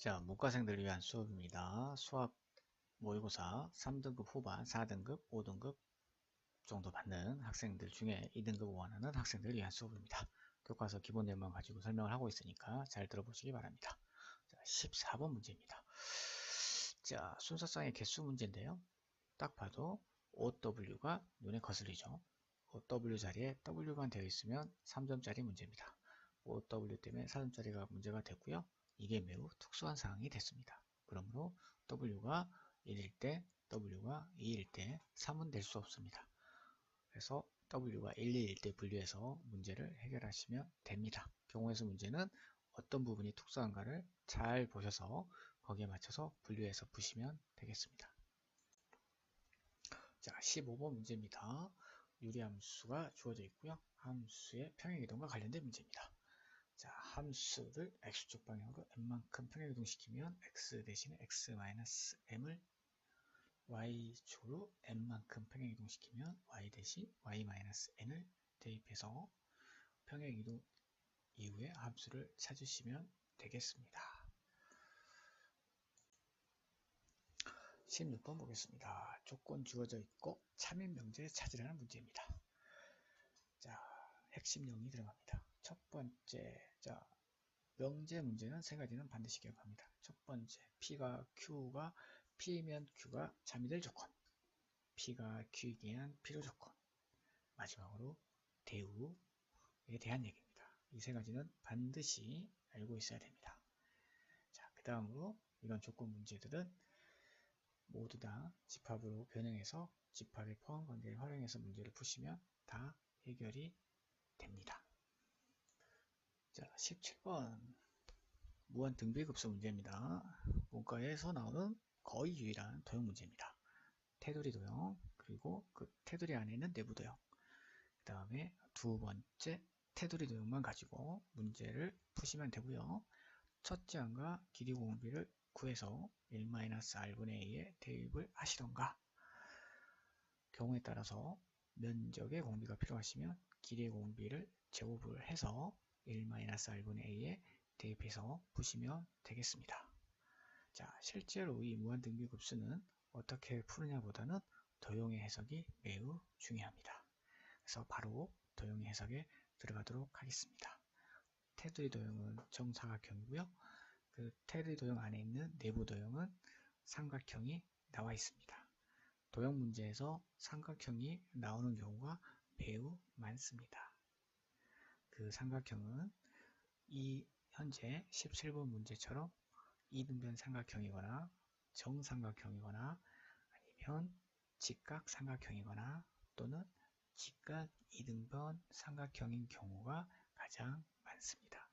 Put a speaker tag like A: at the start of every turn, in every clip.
A: 자, 문과생들을 위한 수업입니다. 수학 모의고사 3등급 후반, 4등급, 5등급 정도 받는 학생들 중에 2등급 원하는 학생들을 위한 수업입니다. 교과서 기본 내용만 가지고 설명을 하고 있으니까 잘 들어보시기 바랍니다. 자, 14번 문제입니다. 자, 순서상의 개수 문제인데요. 딱 봐도 OW가 눈에 거슬리죠. OW 자리에 W만 되어 있으면 3점짜리 문제입니다. OW 때문에 4점짜리가 문제가 됐고요. 이게 매우 특수한 사항이 됐습니다. 그러므로 W가 1일 때, W가 2일 때 3은 될 수 없습니다. 그래서 W가 1, 2일 때 분류해서 문제를 해결하시면 됩니다. 경우에서 문제는 어떤 부분이 특수한가를 잘 보셔서 거기에 맞춰서 분류해서 푸시면 되겠습니다. 자, 15번 문제입니다. 유리함수가 주어져 있고요. 함수의 평행이동과 관련된 문제입니다. 자, 함수를 x축 방향으로 n만큼 평행이동시키면 x 대신에 x-m을 y축으로 n만큼 평행이동시키면 y 대신 y-n을 대입해서 평행이동 이후에 함수를 찾으시면 되겠습니다. 16번 보겠습니다. 조건 주어져 있고 참인 명제 찾으라는 문제입니다. 자, 핵심 용이 들어갑니다. 첫 번째, 자, 명제 문제는 세 가지는 반드시 기억합니다. 첫 번째, P면 Q가 참이 될 조건, P가 Q이기 위한 필요 조건, 마지막으로 대우에 대한 얘기입니다. 이 세 가지는 반드시 알고 있어야 됩니다. 자, 그 다음으로 이런 조건 문제들은 모두 다 집합으로 변형해서 집합의 포함 관계를 활용해서 문제를 푸시면 다 해결이 됩니다. 자, 17번 무한 등비급수 문제입니다. 문과에서 나오는 거의 유일한 도형 문제입니다. 테두리 도형, 그리고 그 테두리 안에 있는 내부 도형, 그 다음에 두 번째 테두리 도형만 가지고 문제를 푸시면 되고요. 첫째 항과 길이 공비를 구해서 1-r분의 a에 대입을 하시던가, 경우에 따라서 면적의 공비가 필요하시면 길이의 공비를 제곱을 해서 1-r분의 a에 대입해서 푸시면 되겠습니다. 자, 실제로 이 무한등비급수는 어떻게 푸느냐 보다는 도형의 해석이 매우 중요합니다. 그래서 바로 도형의 해석에 들어가도록 하겠습니다. 테두리 도형은 정사각형이고요. 그 테두리 도형 안에 있는 내부 도형은 삼각형이 나와 있습니다. 도형 문제에서 삼각형이 나오는 경우가 매우 많습니다. 그 삼각형은 이 현재 17번 문제처럼 이등변 삼각형이거나 정삼각형이거나 아니면 직각삼각형이거나 또는 직각 이등변 삼각형인 경우가 가장 많습니다.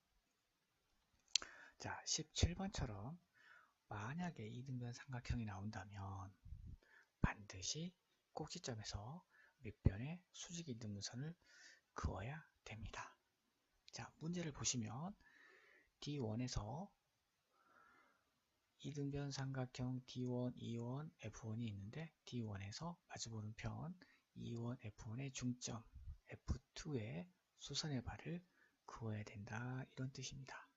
A: 자, 17번처럼 만약에 이등변 삼각형이 나온다면 반드시 꼭지점에서 밑변에 수직 이등분선을 그어야 됩니다. 자, 문제를 보시면 D1에서 이등변 삼각형 D1, E1, F1이 있는데 D1에서 마주보는 편 E1, F1의 중점 F2에 수선의 발을 그어야 된다, 이런 뜻입니다.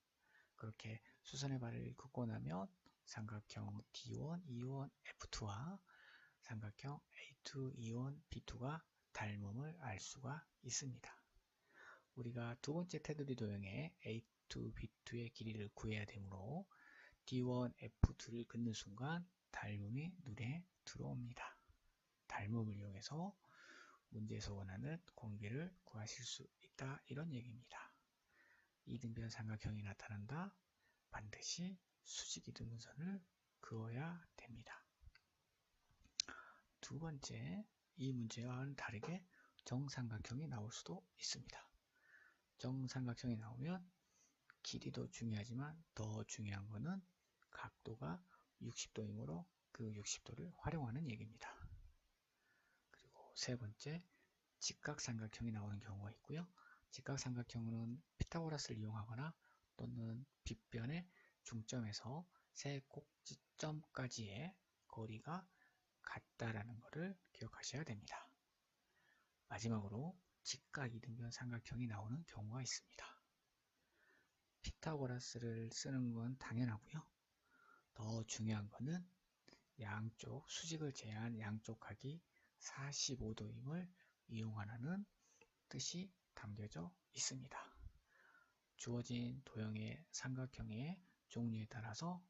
A: 그렇게 수선의 발을 긋고 나면 삼각형 D1, E1, F2와 삼각형 A2, E1, B2가 닮음을 알 수가 있습니다. 우리가 두 번째 테두리 도형의 A2, B2의 길이를 구해야 되므로 D1, F2를 긋는 순간 닮음이 눈에 들어옵니다. 닮음을 이용해서 문제에서 원하는 공비를 구하실 수 있다, 이런 얘기입니다. 이등변 삼각형이 나타난다? 반드시 수직 이등분선을 그어야 됩니다. 두 번째, 이 문제와는 다르게 정삼각형이 나올 수도 있습니다. 정삼각형이 나오면 길이도 중요하지만 더 중요한 것은 각도가 60도이므로 그 60도를 활용하는 얘기입니다. 그리고 세 번째, 직각삼각형이 나오는 경우가 있고요. 직각삼각형은 피타고라스를 이용하거나 또는 빗변의 중점에서 세 꼭지점까지의 거리가 같다라는 것을 기억하셔야 됩니다. 마지막으로 직각 이등변 삼각형이 나오는 경우가 있습니다. 피타고라스를 쓰는 건 당연하고요. 더 중요한 거는 양쪽 수직을 제한 양쪽 각이 45도임을 이용하라는 뜻이 담겨져 있습니다. 주어진 도형의 삼각형의 종류에 따라서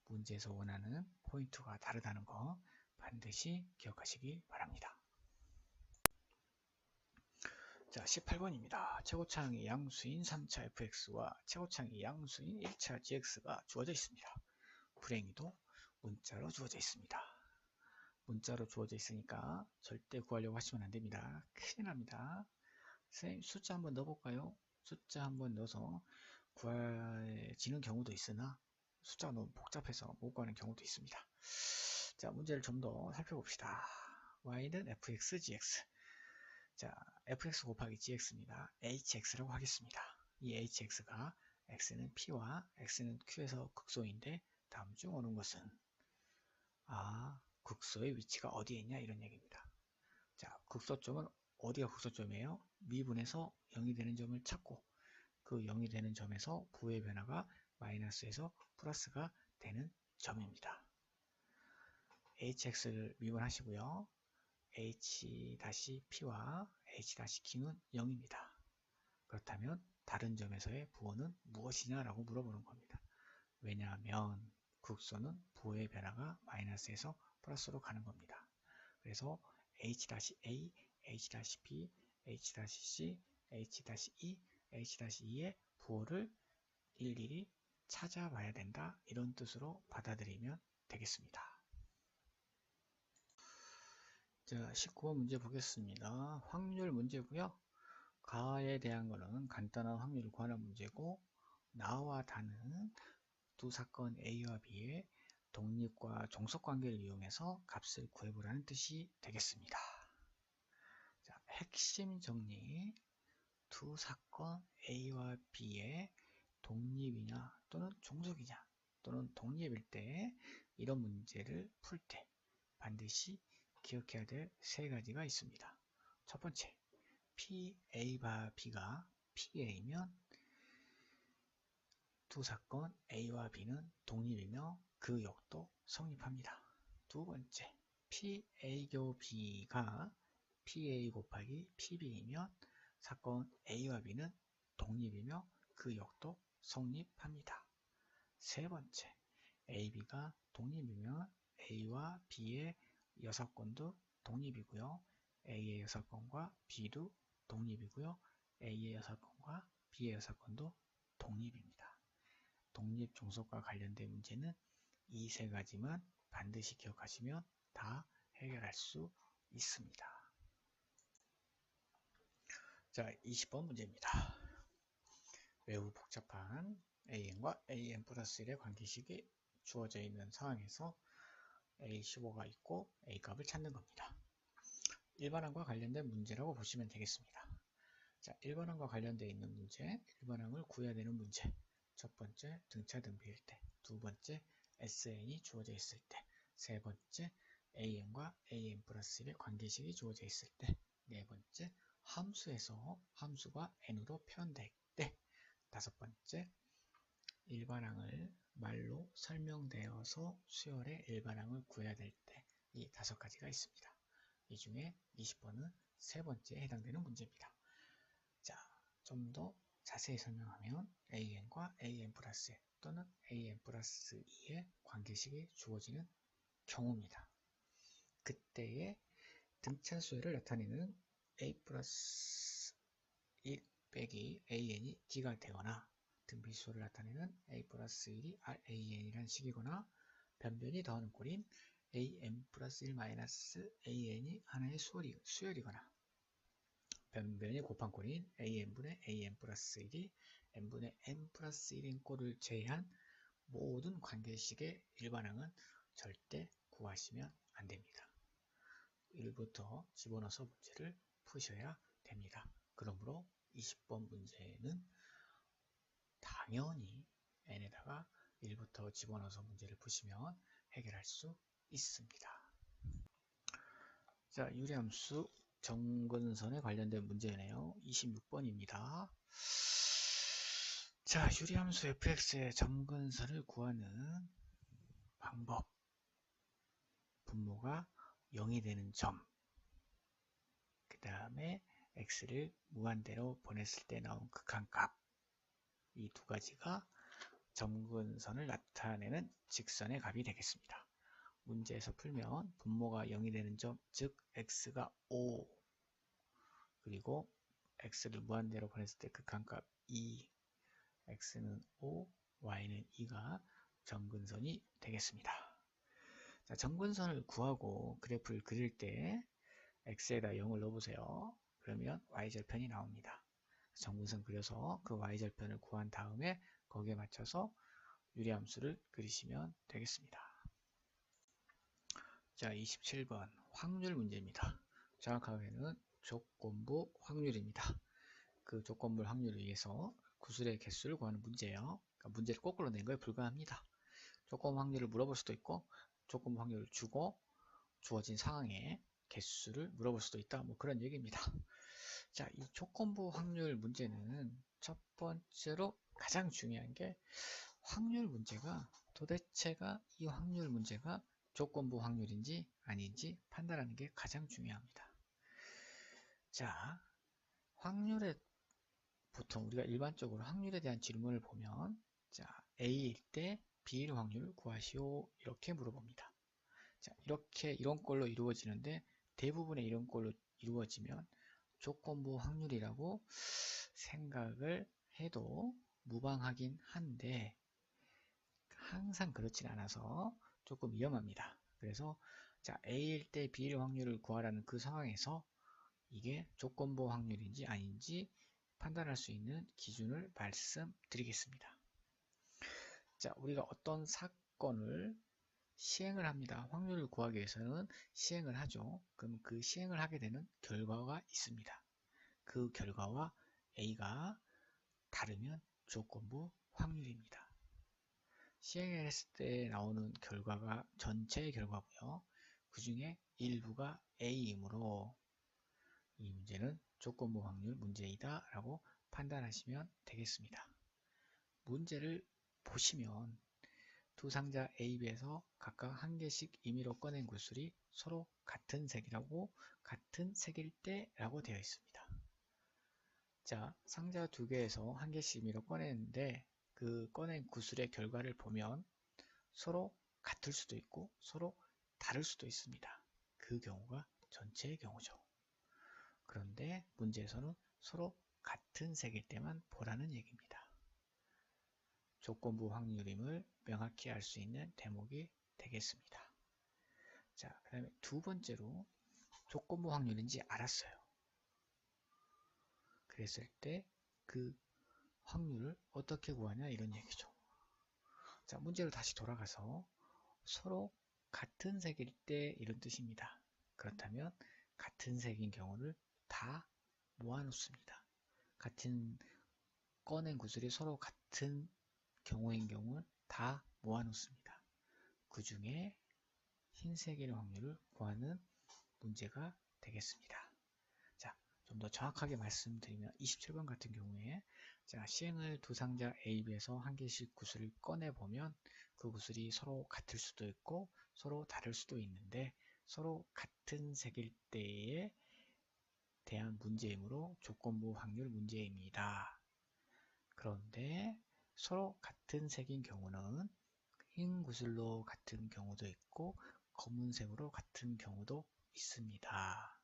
A: 문제에서 원하는 포인트가 다르다는 거 반드시 기억하시기 바랍니다. 자, 18번입니다. 최고차항이 양수인 3차 fx와 최고차항이 양수인 1차 gx가 주어져 있습니다. 불행히도 문자로 주어져 있습니다. 문자로 주어져 있으니까 절대 구하려고 하시면 안됩니다. 큰일 납니다. 선생님 숫자 한번 넣어볼까요? 숫자 한번 넣어서 구해지는 경우도 있으나 숫자가 너무 복잡해서 못 구하는 경우도 있습니다. 자, 문제를 좀 더 살펴봅시다. y는 fx, gx. 자, fx 곱하기 gx입니다. hx라고 하겠습니다. 이 hx가 x는 p와 x는 q에서 극소인데 다음 중 어느 것은 극소의 위치가 어디에 있냐 이런 얘기입니다. 자, 극소점은 어디가 극소점이에요? 미분에서 0이 되는 점을 찾고 그 0이 되는 점에서 부의 변화가 마이너스에서 플러스가 되는 점입니다. hx를 미분하시고요. h-p와 h-q는 0입니다. 그렇다면 다른 점에서의 부호는 무엇이냐 라고 물어보는 겁니다. 왜냐하면 극소는 부호의 변화가 마이너스에서 플러스로 가는 겁니다. 그래서 h-a, h-p, h-c, h-e, h-e의 부호를 일일이 찾아봐야 된다. 이런 뜻으로 받아들이면 되겠습니다. 자, 19번 문제 보겠습니다. 확률 문제고요. 가에 대한 거는 간단한 확률을 구하는 문제고 나와 다는 두 사건 A와 B의 독립과 종속관계를 이용해서 값을 구해보라는 뜻이 되겠습니다. 자, 핵심 정리. 두 사건 A와 B의 독립이냐 또는 종속이냐 또는 독립일 때 이런 문제를 풀 때 반드시 기억해야 될 세 가지가 있습니다. 첫 번째, PA와 B가 PA면 두 사건 A와 B는 독립이며 그 역도 성립합니다. 두 번째, PA-B가 PA 곱하기 PB이면 사건 A와 B는 독립이며 그 역도 성립합니다. 세 번째, AB가 독립이면 A와 B의 여사건도 독립이고요. A의 여사건과 B도 독립이고요. A의 여사건과 B의 여사건도 독립입니다. 독립 종속과 관련된 문제는 이 세 가지만 반드시 기억하시면 다 해결할 수 있습니다. 자, 20번 문제입니다. 매우 복잡한 AN과 AN 플러스 1의 관계식이 주어져 있는 상황에서 A15가 있고 A 값을 찾는 겁니다. 일반항과 관련된 문제라고 보시면 되겠습니다. 자, 일반항과 관련되어 있는 문제, 일반항을 구해야 되는 문제. 첫 번째, 등차 등비일 때. 두 번째, SN이 주어져 있을 때. 세 번째, AN과 AN 플러스 1의 관계식이 주어져 있을 때. 네 번째, 함수에서 함수가 N으로 표현될 때. 다섯 번째, 일반항을 말로 설명되어서 수열의 일반항을 구해야 될 때. 이 다섯 가지가 있습니다. 이 중에 20번은 세 번째에 해당되는 문제입니다. 자, 좀 더 자세히 설명하면 AN과 AN 플러스 1 또는 AN 플러스 2의 관계식이 주어지는 경우입니다. 그때의 등차수열을 나타내는 A 플러스 1 빼기 AN이 D가 되거나 등비수를 나타내는 A 플러스 1이 RAN이라는 식이거나 변변이 더하는 꼴인 AN 플러스 1 마이너스 AN이 하나의 수열이거나 변변이 곱한 꼴인 AN분의 AN 플러스 1이 N분의 N 플러스 1인 꼴을 제외한 모든 관계식의 일반항은 절대 구하시면 안됩니다. 1부터 집어넣어서 문제를 푸셔야 됩니다. 그러므로 20번 문제는 당연히 n에다가 1부터 집어넣어서 문제를 푸시면 해결할 수 있습니다. 자, 유리함수 정근선에 관련된 문제네요. 26번입니다. 자, 유리함수 fx의 정근선을 구하는 방법, 분모가 0이 되는 점, 그 다음에 x를 무한대로 보냈을 때 나온 극한값, 이 두 가지가 점근선을 나타내는 직선의 값이 되겠습니다. 문제에서 풀면 분모가 0이 되는 점, 즉 x가 5, 그리고 x를 무한대로 보냈을 때 극한값 2, x는 5, y는 2가 점근선이 되겠습니다. 자, 점근선을 구하고 그래프를 그릴 때 x에다 0을 넣어보세요. 그러면 y절편이 나옵니다. 점근선 그려서 그 y절편을 구한 다음에 거기에 맞춰서 유리함수를 그리시면 되겠습니다. 자, 27번 확률 문제입니다. 정확하게는 조건부 확률입니다. 그 조건부 확률을 위해서 구술의 개수를 구하는 문제예요. 그러니까 문제를 거꾸로 낸 거에 불과합니다. 조건부 확률을 물어볼 수도 있고 조건부 확률을 주고 주어진 상황에 개수를 물어볼 수도 있다. 뭐 그런 얘기입니다. 자, 이 조건부 확률 문제는 첫 번째로 가장 중요한 게 확률 문제가 도대체가 이 확률 문제가 조건부 확률인지 아닌지 판단하는 게 가장 중요합니다. 자, 확률에 보통 우리가 일반적으로 확률에 대한 질문을 보면 자, A일 때 B일 확률 구하시오 이렇게 물어봅니다. 자, 이렇게 이런 걸로 이루어지는데 대부분의 이런 걸로 이루어지면 조건부 확률이라고 생각을 해도 무방하긴 한데 항상 그렇진 않아서 조금 위험합니다. 그래서 자, A일 때 B일 확률을 구하라는 그 상황에서 이게 조건부 확률인지 아닌지 판단할 수 있는 기준을 말씀드리겠습니다. 자, 우리가 어떤 사건을 시행을 합니다. 확률을 구하기 위해서는 시행을 하죠. 그럼 그 시행을 하게 되는 결과가 있습니다. 그 결과와 A가 다르면 조건부 확률입니다. 시행을 했을 때 나오는 결과가 전체의 결과고요. 그 중에 일부가 A이므로 이 문제는 조건부 확률 문제이다 라고 판단하시면 되겠습니다. 문제를 보시면 두 상자 A, B에서 각각 한 개씩 임의로 꺼낸 구슬이 서로 같은 색이라고 같은 색일 때 라고 되어 있습니다. 자, 상자 두 개에서 한 개씩 임의로 꺼냈는데 그 꺼낸 구슬의 결과를 보면 서로 같을 수도 있고 서로 다를 수도 있습니다. 그 경우가 전체의 경우죠. 그런데 문제에서는 서로 같은 색일 때만 보라는 얘기입니다. 조건부 확률임을 명확히 알 수 있는 대목이 되겠습니다. 자, 그 다음에 두 번째로 조건부 확률인지 알았어요. 그랬을 때 그 확률을 어떻게 구하냐 이런 얘기죠. 자, 문제로 다시 돌아가서 서로 같은 색일 때 이런 뜻입니다. 그렇다면 같은 색인 경우를 다 모아놓습니다. 같은 꺼낸 구슬이 서로 같은 경우인 경우는 다 모아놓습니다. 그 중에 흰색일 확률을 구하는 문제가 되겠습니다. 자, 좀 더 정확하게 말씀드리면 27번 같은 경우에 자, 시행을 두 상자 A, B에서 한 개씩 구슬을 꺼내보면 그 구슬이 서로 같을 수도 있고 서로 다를 수도 있는데 서로 같은 색일 때에 대한 문제이므로 조건부 확률 문제입니다. 그런데 서로 같은 색인 경우는 흰 구슬로 같은 경우도 있고 검은색으로 같은 경우도 있습니다.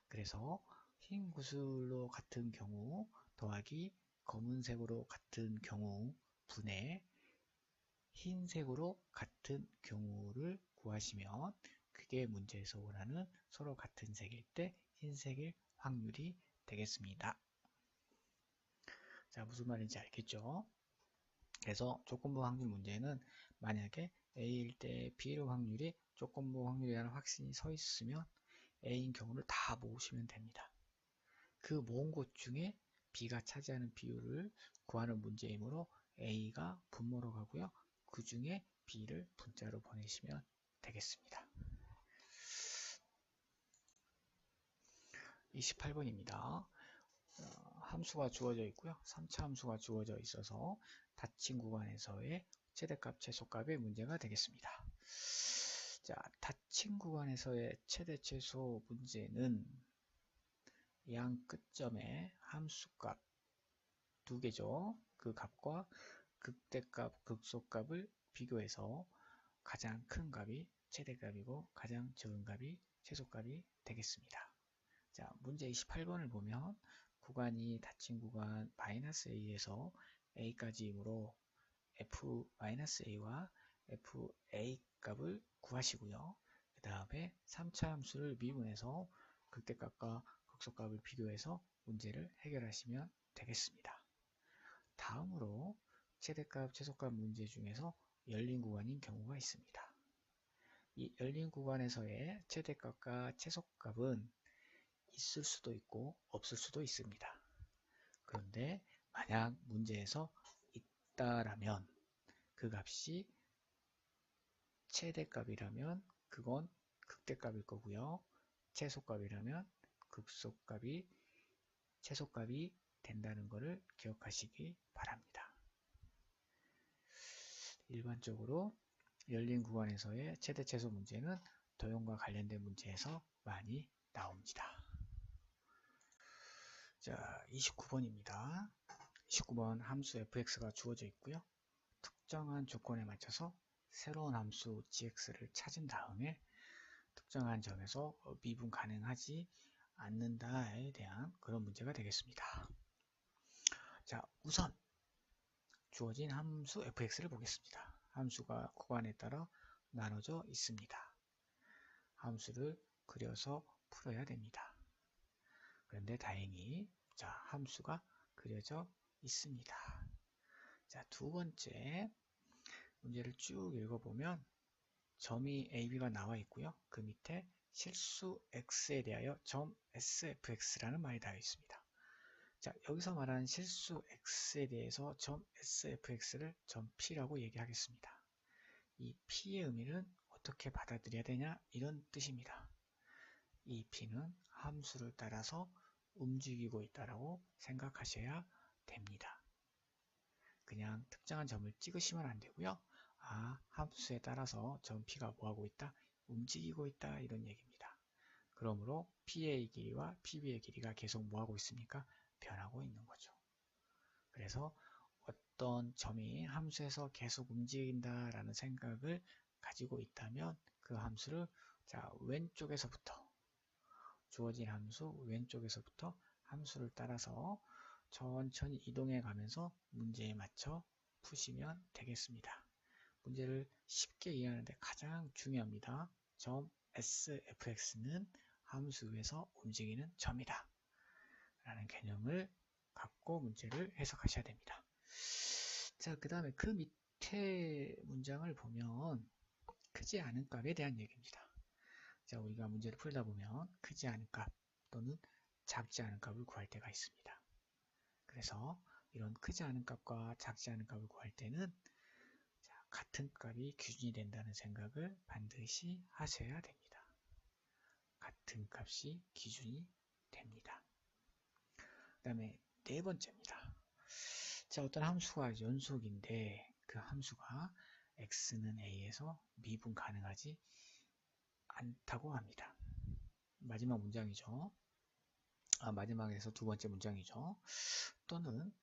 A: 그래서 흰 구슬로 같은 경우 더하기 검은색으로 같은 경우 분의 흰색으로 같은 경우를 구하시면 그게 문제에서 원하는 서로 같은 색일 때 흰색일 확률이 되겠습니다. 자, 무슨 말인지 알겠죠? 그래서 조건부 확률 문제는 만약에 A일 때 B일 확률이 조건부 확률이라는 확신이 서 있으면 A인 경우를 다 모으시면 됩니다. 그 모은 것 중에 B가 차지하는 비율을 구하는 문제이므로 A가 분모로 가고요. 그 중에 B를 분자로 보내시면 되겠습니다. 28번입니다. 함수가 주어져 있고요. 3차 함수가 주어져 있어서 닫힌 구간에서의 최대값, 최소값의 문제가 되겠습니다. 자, 닫힌 구간에서의 최대 최소 문제는 양 끝점에 함수값 두 개죠. 그 값과 극대값, 극소값을 비교해서 가장 큰 값이 최대값이고 가장 적은 값이 최소값이 되겠습니다. 자, 문제 28번을 보면 구간이 닫힌 구간 -a에서 a까지이므로 f-a와 fa 값을 구하시고요. 그 다음에 3차 함수를 미분해서 극대값과 극소값을 비교해서 문제를 해결하시면 되겠습니다. 다음으로 최대값, 최소값 문제 중에서 열린 구간인 경우가 있습니다. 이 열린 구간에서의 최대값과 최소값은 있을 수도 있고 없을 수도 있습니다. 그런데 만약 문제에서 있다라면 그 값이 최대값이라면 그건 극대값일 거고요. 최소값이라면 극소값이 최소값이 된다는 것을 기억하시기 바랍니다. 일반적으로 열린 구간에서의 최대 최소 문제는 도형과 관련된 문제에서 많이 나옵니다. 자, 29번입니다. 29번 함수 fx가 주어져 있고요. 특정한 조건에 맞춰서 새로운 함수 gx를 찾은 다음에 특정한 점에서 미분 가능하지 않는다에 대한 그런 문제가 되겠습니다. 자, 우선 주어진 함수 fx를 보겠습니다. 함수가 구간에 따라 나눠져 있습니다. 함수를 그려서 풀어야 됩니다. 그런데 다행히 자, 함수가 그려져 있습니다. 자, 두 번째 문제를 쭉 읽어보면 점이 AB가 나와 있고요. 그 밑에 실수 X에 대하여 점 SFX라는 말이 나와 있습니다. 자, 여기서 말하는 실수 X에 대해서 점 SFX를 점 P라고 얘기하겠습니다. 이 P의 의미는 어떻게 받아들여야 되냐 이런 뜻입니다. 이 P는 함수를 따라서 움직이고 있다라고 생각하셔야 됩니다. 그냥 특정한 점을 찍으시면 안 되고요. 아, 함수에 따라서 점 P가 뭐하고 있다? 움직이고 있다 이런 얘기입니다. 그러므로 P의 길이와 PB의 길이가 계속 뭐하고 있습니까? 변하고 있는 거죠. 그래서 어떤 점이 함수에서 계속 움직인다라는 생각을 가지고 있다면 그 함수를 자, 왼쪽에서부터 주어진 함수 왼쪽에서부터 함수를 따라서 천천히 이동해 가면서 문제에 맞춰 푸시면 되겠습니다. 문제를 쉽게 이해하는데 가장 중요합니다. 점 SFX는 함수 위에서 움직이는 점이다 라는 개념을 갖고 문제를 해석하셔야 됩니다. 자, 그 다음에 그 밑에 문장을 보면 크지 않은 값에 대한 얘기입니다. 자, 우리가 문제를 풀다 보면 크지 않은 값 또는 작지 않은 값을 구할 때가 있습니다. 그래서 이런 크지 않은 값과 작지 않은 값을 구할 때는 자, 같은 값이 기준이 된다는 생각을 반드시 하셔야 됩니다. 같은 값이 기준이 됩니다. 그 다음에 네 번째입니다. 자, 어떤 함수가 연속인데 그 함수가 x는 a에서 미분 가능하지 않다고 합니다. 마지막 문장이죠. 마지막에서 두 번째 문장이죠. 또는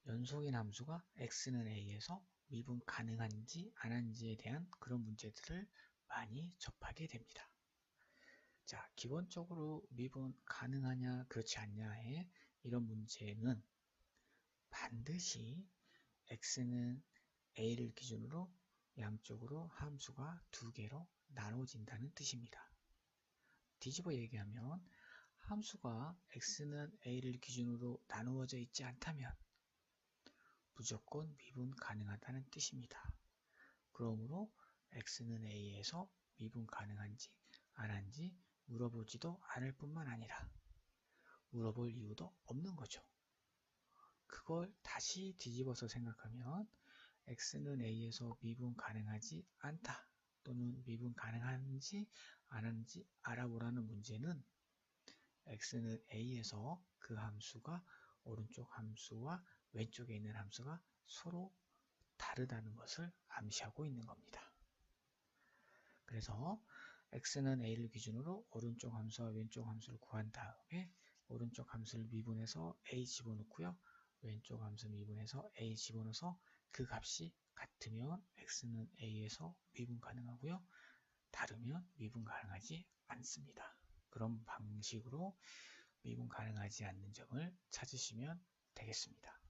A: 연속인 함수가 x는 a에서 미분 가능한지 안 한지에 대한 그런 문제들을 많이 접하게 됩니다. 자, 기본적으로 미분 가능하냐 그렇지 않냐의 이런 문제는 반드시 x는 a를 기준으로 양쪽으로 함수가 두 개로 나눠진다는 뜻입니다. 뒤집어 얘기하면 함수가 x는 a를 기준으로 나누어져 있지 않다면 무조건 미분 가능하다는 뜻입니다. 그러므로 x는 a에서 미분 가능한지 안 한지 물어보지도 않을 뿐만 아니라 물어볼 이유도 없는 거죠. 그걸 다시 뒤집어서 생각하면 x는 a에서 미분 가능하지 않다 또는 미분 가능한지 안 하는지 알아보라는 문제는 x는 a에서 그 함수가 오른쪽 함수와 왼쪽에 있는 함수가 서로 다르다는 것을 암시하고 있는 겁니다. 그래서 x는 a를 기준으로 오른쪽 함수와 왼쪽 함수를 구한 다음에 오른쪽 함수를 미분해서 a 집어넣고요. 왼쪽 함수 미분해서 a 집어넣어서 그 값이 같으면 x는 a에서 미분 가능하고요. 다르면 미분 가능하지 않습니다. 그런 방식으로 미분 가능하지 않는 점을 찾으시면 되겠습니다.